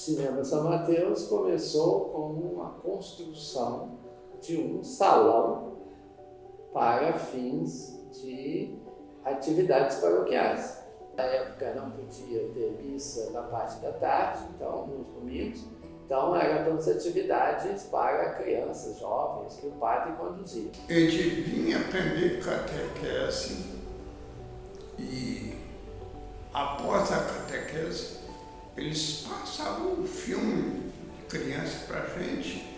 Cinema São Mateus começou com uma construção de um salão para fins de atividades paroquiais. Na época não podia ter missa na parte da tarde, então nos domingos, então eram todas atividades para crianças, jovens, que o padre conduzia. A gente vinha aprender catequese e após a catequese eles passavam um filme de criança pra gente,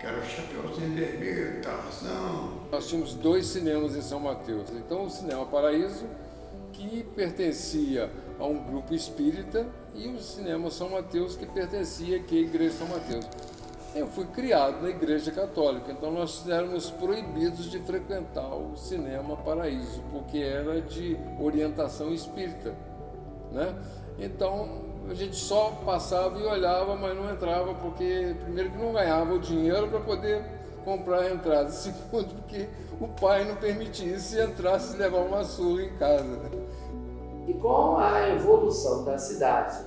que era o Chapeuzinho Vermelho, Tarzão. Nós tínhamos 2 cinemas em São Mateus. Então o Cinema Paraíso, que pertencia a um grupo espírita, e o Cinema São Mateus, que pertencia aqui à Igreja São Mateus. Eu fui criado na Igreja Católica, então nós éramos proibidos de frequentar o Cinema Paraíso, porque era de orientação espírita, né? Então a gente só passava e olhava, mas não entrava, porque primeiro que não ganhava o dinheiro para poder comprar a entrada, segundo porque o pai não permitia se entrasse levar uma surra em casa. E com a evolução da cidade,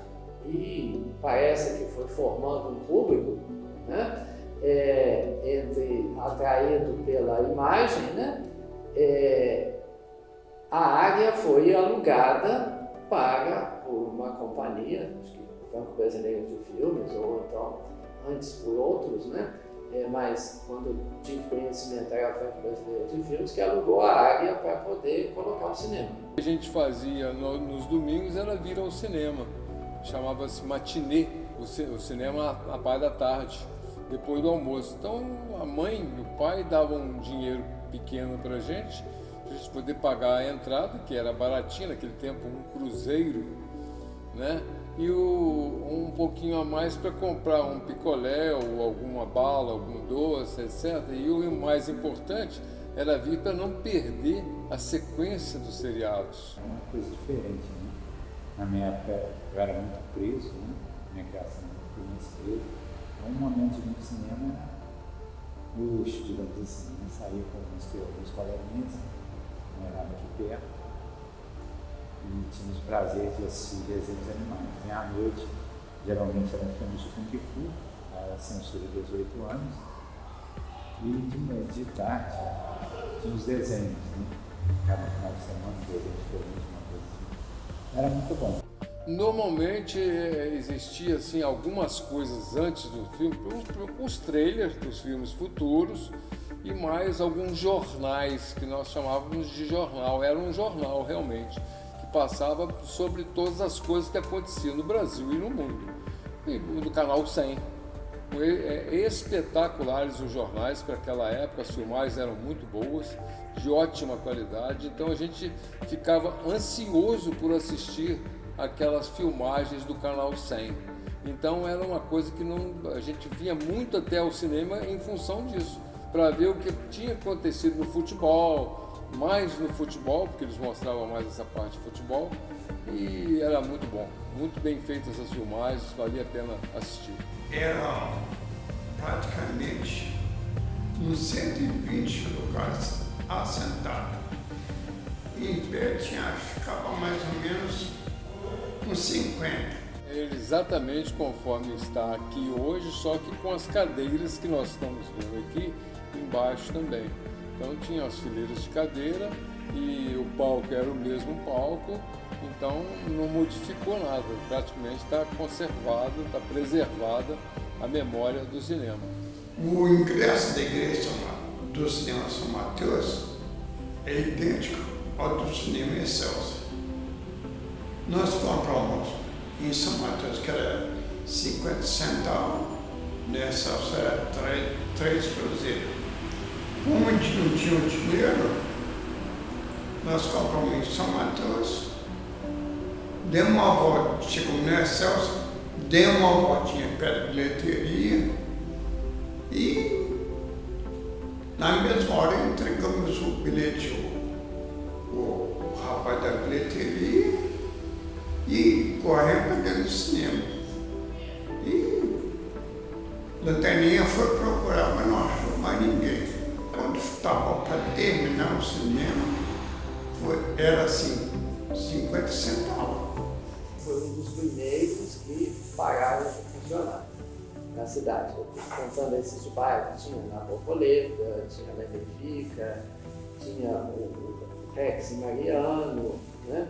e parece que foi formando um público, né, atraído pela imagem, né, a área foi alugada por uma companhia, acho que Banco Brasileiro de Filmes, ou então antes por outros, né? Mas quando tive conhecimento era o Banco Brasileiro de Filmes, que alugou a área para poder colocar o cinema. O que a gente fazia nos domingos era vir ao cinema, chamava-se matinê, o cinema à parte da tarde, depois do almoço. Então a mãe e o pai davam um dinheiro pequeno para a gente poder pagar a entrada, que era baratinha naquele tempo, um cruzeiro, né? E um pouquinho a mais para comprar um picolé ou alguma bala, algum doce, etc. E o mais importante era vir para não perder a sequência dos seriados. É uma coisa diferente, né? Na minha época eu era muito preso, né? Minha criação foi muito preso. Então, um momento de ir no cinema era luxo, digamos assim, né? Saía com alguns coleguinhas, morava aqui perto, e tínhamos o prazer de assistir desenhos animados. E à noite, geralmente eram filmes de Kung Fu, a censura de 18 anos, e de tarde tinha os desenhos, né? Cada final de semana, um desenho diferente, uma coisa assim. Era muito bom. Normalmente existia assim, algumas coisas antes do filme, os trailers dos filmes futuros, e mais alguns jornais que nós chamávamos de jornal. Era um jornal realmente, que passava sobre todas as coisas que aconteciam no Brasil e no mundo. E do Canal 100. Espetaculares os jornais para aquela época, as filmagens eram muito boas, de ótima qualidade, então a gente ficava ansioso por assistir aquelas filmagens do Canal 100. Então era uma coisa que a gente vinha muito até ao cinema em função disso, para ver o que tinha acontecido no futebol, mais no futebol, porque eles mostravam mais essa parte de futebol, e era muito bom, muito bem feitas as filmagens, valia a pena assistir. Era praticamente uns 120 lugares assentados. Em pé ficava mais ou menos uns 50. Exatamente conforme está aqui hoje, só que com as cadeiras que nós estamos vendo aqui embaixo também. Então tinha as fileiras de cadeira e o palco era o mesmo palco, então não modificou nada, praticamente está conservado, está preservada a memória do cinema. O ingresso da igreja do cinema São Mateus é idêntico ao do cinema Excelsior. Nós compramos em São Mateus, que era 50 centavos, nessa era 3 cruzeiros. Como a gente não tinha o dinheiro, nós compramos em São Mateus, demos uma volta, chegamos no Excelsior, demos uma voltinha perto da bilheteria e na mesma hora entregamos o bilhete o rapaz da bilheteria e corremos para dentro do cinema. E a lanterninha foi procurar, mas não achou mais ninguém. Quando estava para terminar o cinema, era assim, 50 centavos. foi um dos primeiros que pararam de funcionar na cidade. Eu estou contando esses de bairro, tinha na Borboleta, tinha na Benfica, tinha o Rex Mariano, né?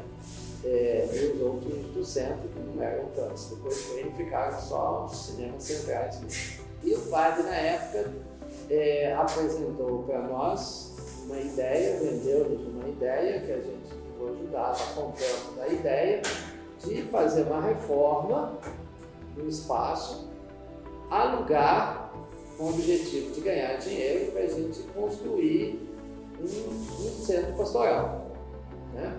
E os outros do centro, que não eram tantos. Depois ficaram só os cinemas centrais mesmo. E o padre, na época, apresentou para nós uma ideia, vendeu-nos uma ideia que a gente ficou ajudado a comprando da ideia de fazer uma reforma no espaço, alugar com o objetivo de ganhar dinheiro para a gente construir um centro pastoral, né?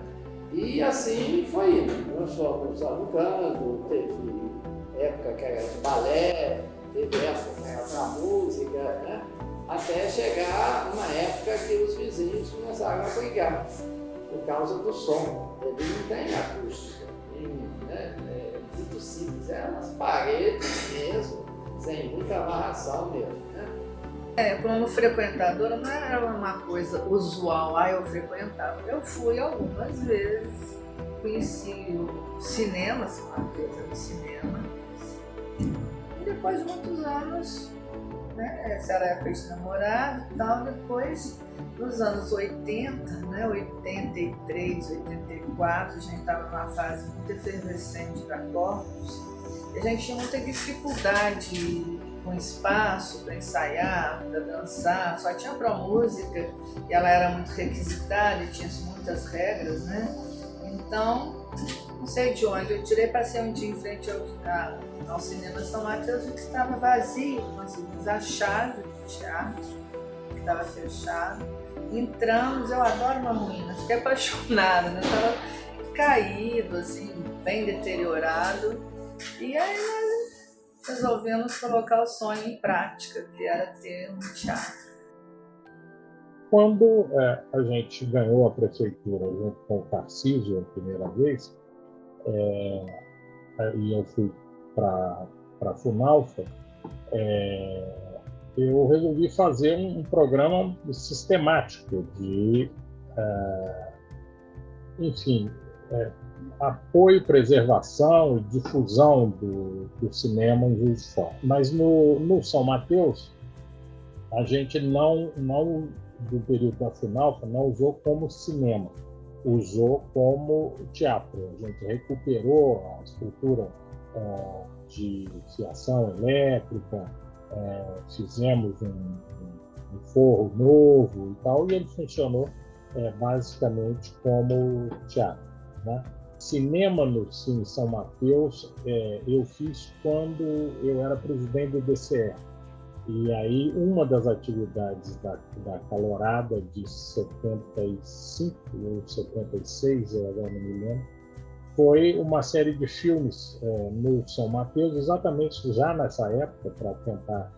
E assim foi indo. Nós fomos alugando, teve época que era de balé, teve época que era para música, né? Até chegar uma época que os vizinhos começaram a brigar por causa do som. Ele não tem acústica, né? É muito simples, é umas paredes mesmo, sem muita amarração mesmo, né? Como frequentadora não era uma coisa usual, eu frequentava. Eu fui algumas vezes, conheci o cinema, São Mateus era o cinema. E depois de muitos anos, né, essa era a época de namorado e tal, depois nos anos 80, né, 83, 84, a gente estava numa fase muito efervescente da Corpus, e a gente tinha muita dificuldade com espaço para ensaiar, para dançar, só tinha para música e ela era muito requisitada e tinha muitas regras, né? Então, não sei de onde, eu tirei para ser um dia em frente ao Cinema São Mateus, que estava vazio, conseguimos a chave do teatro, que estava fechado. Entramos, eu adoro uma ruína, fiquei apaixonada, né? Estava caído, assim, bem deteriorado. E aí nós resolvemos colocar o sonho em prática, que era ter um teatro. Quando a gente ganhou a prefeitura junto com o Tarcísio a primeira vez, e eu fui para a Funalfa, eu resolvi fazer um programa sistemático de, apoio, preservação e difusão do cinema em Juiz de Fora. Mas no São Mateus, a gente não do período da Funalfa, não usou como cinema, usou como teatro. A gente recuperou a estrutura de fiação elétrica, fizemos um forro novo e tal, e ele funcionou basicamente como teatro, né? Cinema no Cine São Mateus eu fiz quando eu era presidente do DCE. E aí uma das atividades da calorada de 75 ou 76, eu agora não me lembro, foi uma série de filmes no São Mateus, exatamente já nessa época, para tentar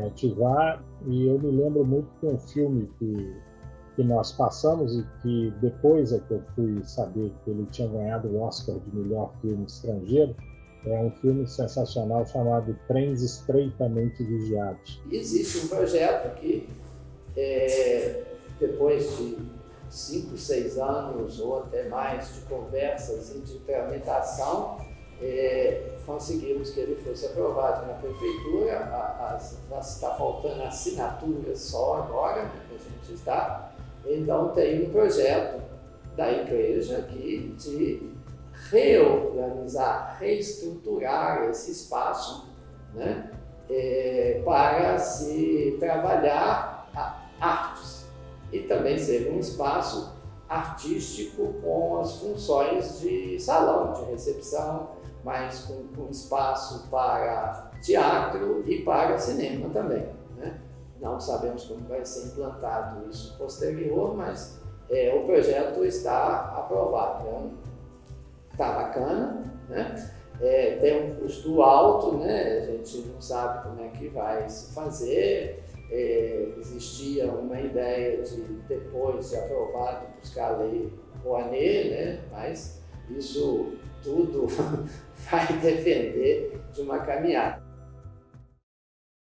ativar. E eu me lembro muito de um filme que nós passamos e que depois é que eu fui saber que ele tinha ganhado o Oscar de melhor filme estrangeiro. É um filme sensacional chamado Trens Estreitamente Vigiados. Existe um projeto que, depois de 5, 6 anos ou até mais de conversas e de tramitação, conseguimos que ele fosse aprovado na prefeitura. Está faltando assinaturas só agora, né, que a gente está. Então tem um projeto da igreja aqui de reorganizar, reestruturar esse espaço, né, para se trabalhar artes e também ser um espaço artístico com as funções de salão, de recepção, mas com espaço para teatro e para cinema também, né? Não sabemos como vai ser implantado isso posterior, mas o projeto está aprovado. Está bacana, né? Tem um custo alto, né? A gente não sabe como é que vai se fazer. Existia uma ideia de, depois de aprovado, buscar a lei Rouanet, né? Mas isso tudo vai depender de uma caminhada.